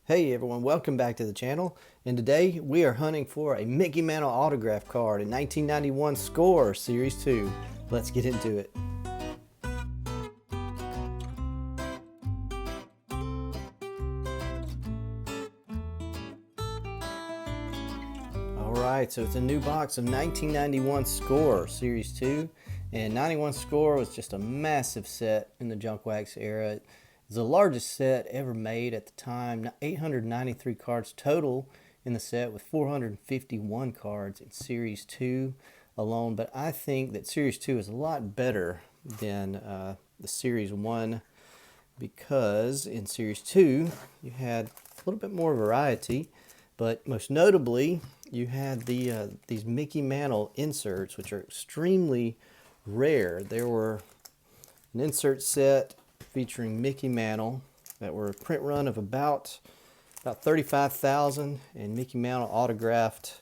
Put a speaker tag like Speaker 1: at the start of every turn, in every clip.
Speaker 1: Hey everyone, welcome back to the channel, and today we are hunting for a Mickey Mantle autograph card in 1991 Score Series 2. Let's get into it. Alright, so it's a new box of 1991 Score Series 2, and 91 Score was just a massive set in the junk wax era. It was the largest set ever made at the time, 893 cards total in the set with 451 cards in Series 2 alone, but I think that Series 2 is a lot better than the Series 1 because in Series 2 you had a little bit more variety, but most notably you had these Mickey Mantle inserts, which are extremely rare. There were an insert set featuring Mickey Mantle that were a print run of about 35,000, and Mickey Mantle autographed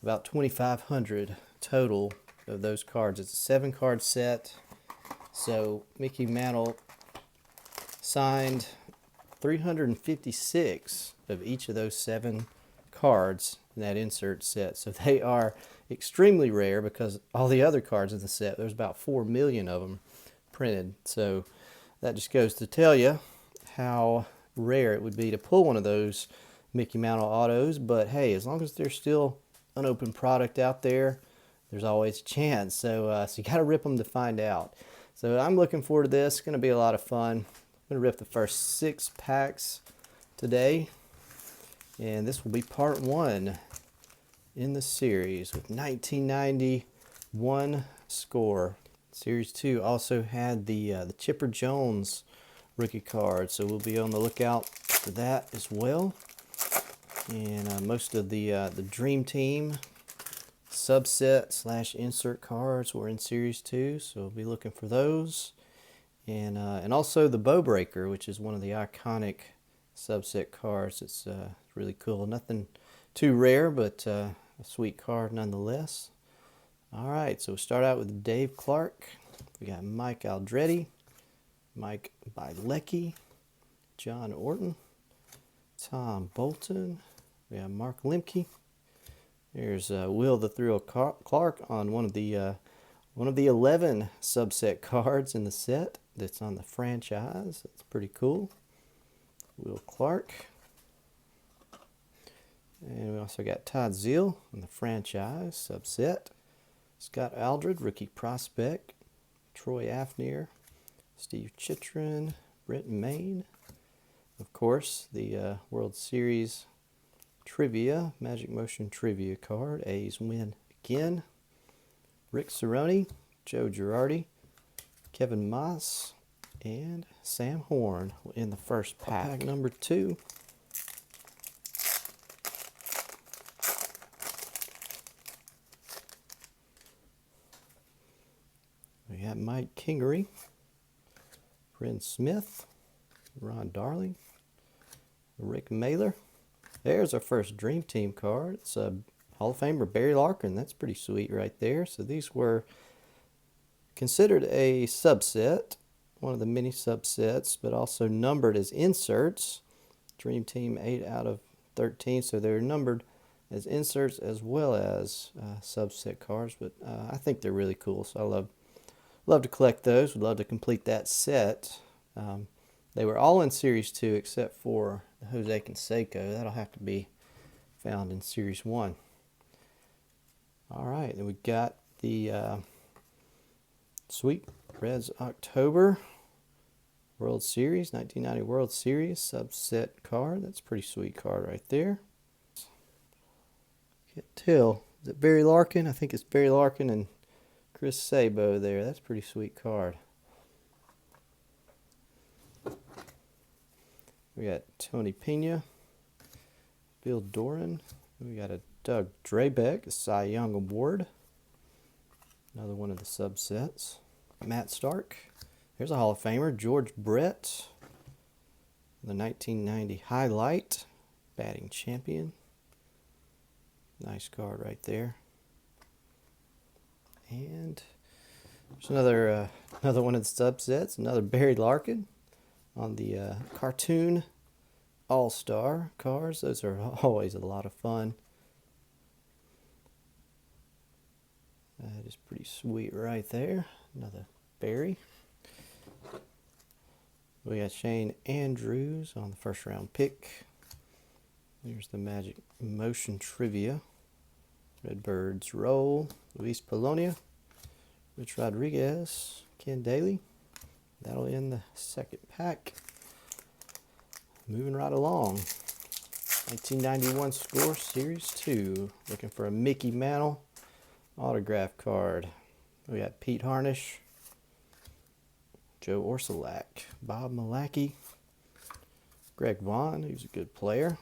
Speaker 1: about 2,500 total of those cards. It's a 7-card set, so Mickey Mantle signed 356 of each of those 7 cards in that insert set. So they are extremely rare because all the other cards in the set, there's about 4 million of them printed. So that just goes to tell you how rare it would be to pull one of those Mickey Mantle autos. But hey, as long as there's still unopened product out there, there's always a chance. So you got to rip them to find out. So I'm looking forward to this. It's going to be a lot of fun. I'm going to rip the first 6 packs today, and this will be part 1 in the series with 1991 Score. Series 2 also had the Chipper Jones rookie card, so we'll be on the lookout for that as well. And most of the Dream Team subset / insert cards were in Series 2, so we'll be looking for those. And also the Bow Breaker, which is one of the iconic subset cards. It's really cool. Nothing too rare, but a sweet card nonetheless. Alright, so we'll start out with Dave Clark. We got Mike Aldretti, Mike Bilecki, John Orton, Tom Bolton. We have Mark Lemke. There's Will the Thrill Clark on one of the 11 subset cards in the set that's on the franchise. That's pretty cool. Will Clark. And we also got Todd Zeal on the franchise subset. Scott Aldred, rookie prospect. Troy Afnear, Steve Chitrin, Brent Main. Of course, the World Series Trivia, Magic Motion Trivia card. A's win again. Rick Cerrone, Joe Girardi, Kevin Moss, and Sam Horn in the first pack. Pack number 2. We got Mike Kingery, Bryn Smith, Ron Darling, Rick Mailer. There's our first Dream Team card. It's a Hall of Famer Barry Larkin. That's pretty sweet right there. So these were considered a subset, one of the many subsets, but also numbered as inserts. Dream Team 8 out of 13, so they're numbered as inserts as well as subset cards. But I think they're really cool, so I love to collect those. Would love to complete that set. They were all in Series 2 except for the Jose Canseco. That'll have to be found in Series 1. Alright, then we got the Sweet Reds October World Series, 1990 World Series subset card. That's a pretty sweet card right there. Can't tell. Is it Barry Larkin? I think it's Barry Larkin and Chris Sabo there. That's a pretty sweet card. We got Tony Pena, Bill Doran. We got a Doug Drabeck, a Cy Young Award. Another one of the subsets. Matt Stark. There's a Hall of Famer, George Brett. The 1990 Highlight, batting champion. Nice card right there. And there's another one of the subsets, another Barry Larkin on the cartoon All-Star cards. Those are always a lot of fun. That is pretty sweet right there. Another Barry. We got Shane Andrews on the first round pick. There's the Magic Motion Trivia. Redbirds roll. Luis Polonia. Rich Rodriguez. Ken Daly. That'll end the second pack. Moving right along. 1991 Score Series 2. Looking for a Mickey Mantle autograph card. We got Pete Harnish, Joe Orsulak, Bob Malachy, Greg Vaughn, who's a good player,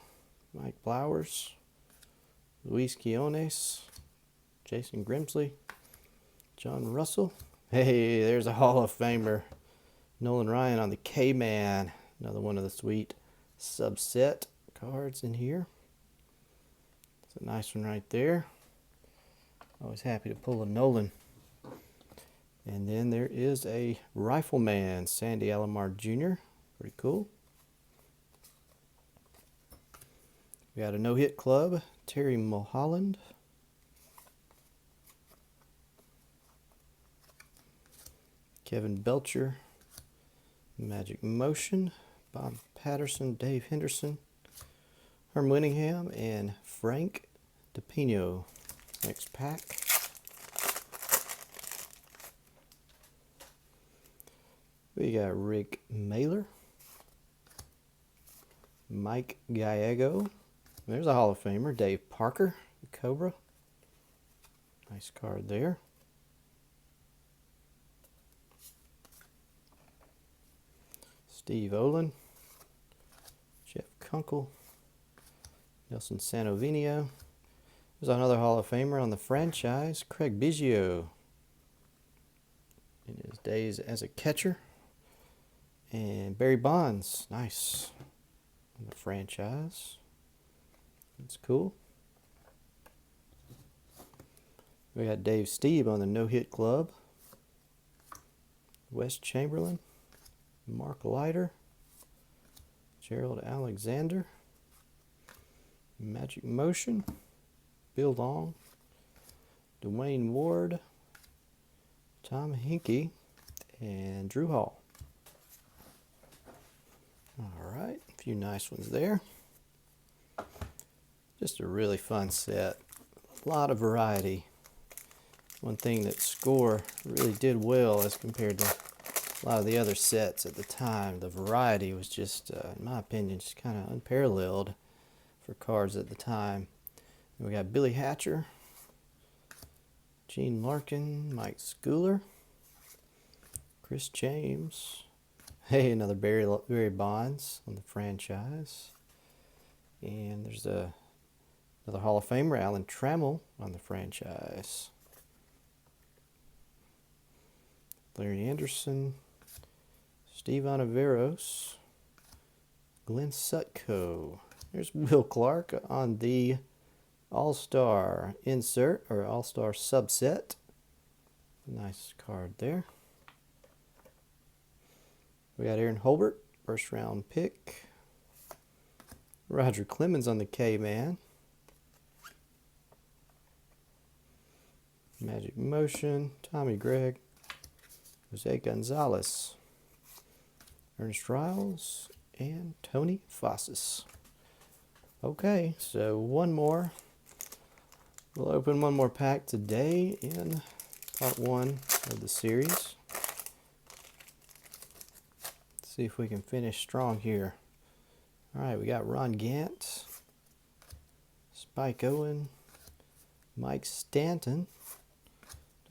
Speaker 1: Mike Flowers, Luis Quiones, Jason Grimsley, John Russell. Hey, there's a Hall of Famer. Nolan Ryan on the K-Man. Another one of the sweet subset cards in here. It's a nice one right there. Always happy to pull a Nolan. And then there is a Rifleman, Sandy Alomar Jr. Pretty cool. We got a no-hit club, Terry Mulholland. Kevin Belcher, Magic Motion, Bob Patterson, Dave Henderson, Herm Winningham, and Frank DePino. Next pack. We got Rick Mailer, Mike Gallego. There's a Hall of Famer, Dave Parker, the Cobra. Nice card there. Steve Olin, Jeff Kunkel, Nelson Sanovinio. There's another Hall of Famer on the franchise, Craig Biggio, in his days as a catcher. And Barry Bonds, nice, on the franchise. That's cool. We got Dave Steve on the no-hit club. Wes Chamberlain, Mark Leiter, Gerald Alexander, Magic Motion, Bill Long, Dwayne Ward, Tom Hinkie, and Drew Hall. Alright, a few nice ones there. Just a really fun set. A lot of variety. One thing that Score really did well as compared to a lot of the other sets at the time, the variety was just, in my opinion, just kind of unparalleled for cards at the time. And we got Billy Hatcher, Gene Larkin, Mike Schooler, Chris James. Hey, another Barry Bonds on the franchise. And there's another Hall of Famer, Alan Trammell, on the franchise. Larry Anderson, Steve Ontiveros, Glenn Sutko. There's Will Clark on the All-Star insert, or All-Star subset. Nice card there. We got Aaron Holbert, first round pick. Roger Clemens on the K-Man. Magic Motion, Tommy Gregg, Jose Gonzalez, Ernest Riles, and Tony Fossis. Okay, so one more. We'll open one more pack today in part one of the series. See if we can finish strong here. Alright, we got Ron Gant, Spike Owen, Mike Stanton,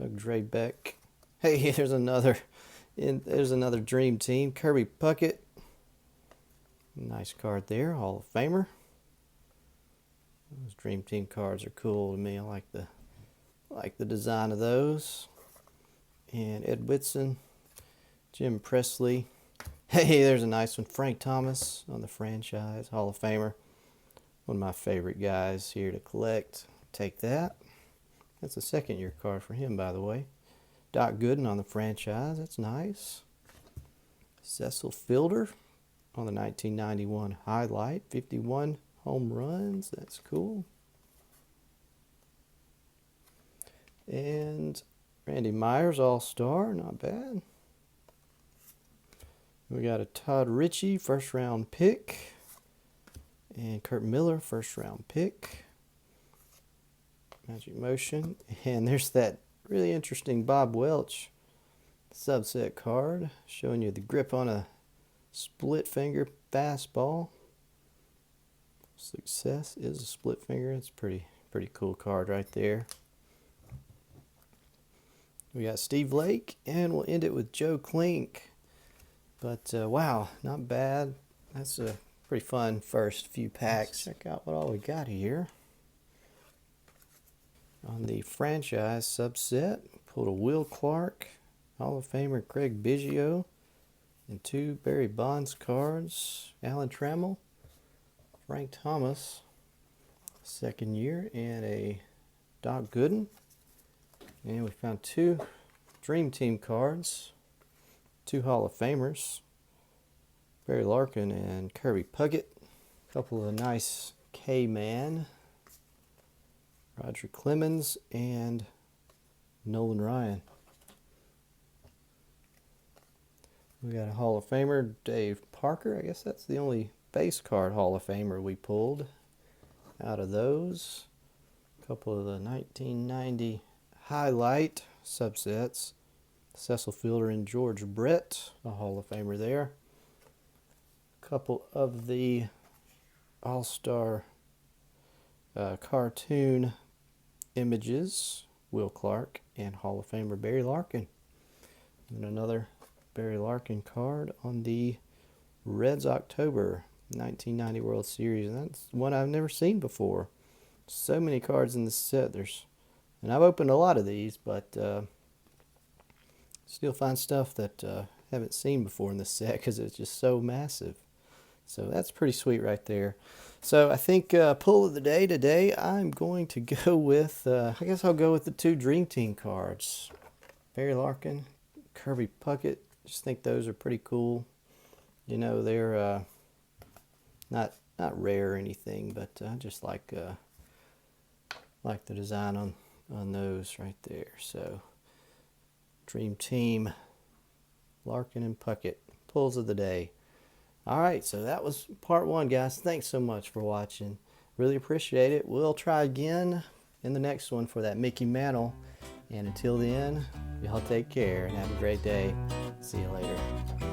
Speaker 1: Doug Drabeck. Hey, there's another Dream Team. Kirby Puckett. Nice card there, Hall of Famer. Those Dream Team cards are cool to me. I like the design of those. And Ed Whitson, Jim Presley. Hey, there's a nice one. Frank Thomas on the franchise, Hall of Famer. One of my favorite guys here to collect. Take that. That's a second-year card for him, by the way. Doc Gooden on the franchise. That's nice. Cecil Fielder. on the 1991 highlight. 51 home runs. That's cool. And Randy Myers, All-Star. Not bad. We got a Todd Ritchie, first round pick. And Kurt Miller, first round pick. Magic Motion. And there's that really interesting Bob Welch subset card showing you the grip on a split finger fastball. Success is a split finger. It's pretty cool card right there. We got Steve Lake, and we'll end it with Joe Klink. But wow, not bad. That's a pretty fun first few packs. Check out what all we got here. On the franchise subset, pulled a Will Clark, Hall of Famer Craig Biggio, and 2 Barry Bonds cards, Alan Trammell, Frank Thomas, second year, and a Doc Gooden. And we found 2 Dream Team cards, 2 Hall of Famers, Barry Larkin and Kirby Puckett. A couple of nice K-Man, Roger Clemens and Nolan Ryan. We got a Hall of Famer, Dave Parker. I guess that's the only base card Hall of Famer we pulled out of those. A couple of the 1990 highlight subsets. Cecil Fielder and George Brett, a Hall of Famer there. A couple of the All-Star cartoon images, Will Clark and Hall of Famer Barry Larkin. And another Barry Larkin card on the Reds October 1990 World Series. And that's one I've never seen before. So many cards in this set. And I've opened a lot of these, but still find stuff that haven't seen before in this set because it's just so massive. So that's pretty sweet right there. So I think pull of the day today, I'm going to go with, I guess I'll go with the 2 Dream Team cards. Barry Larkin, Kirby Puckett. Just think those are pretty cool. You know, they're not rare or anything, but I just like the design on those right there. So Dream Team, Larkin and Puckett, pulls of the day. All right, so that was part 1, guys. Thanks so much for watching. Really appreciate it. We'll try again in the next one for that Mickey Mantle. And until then, y'all take care and have a great day. See you later.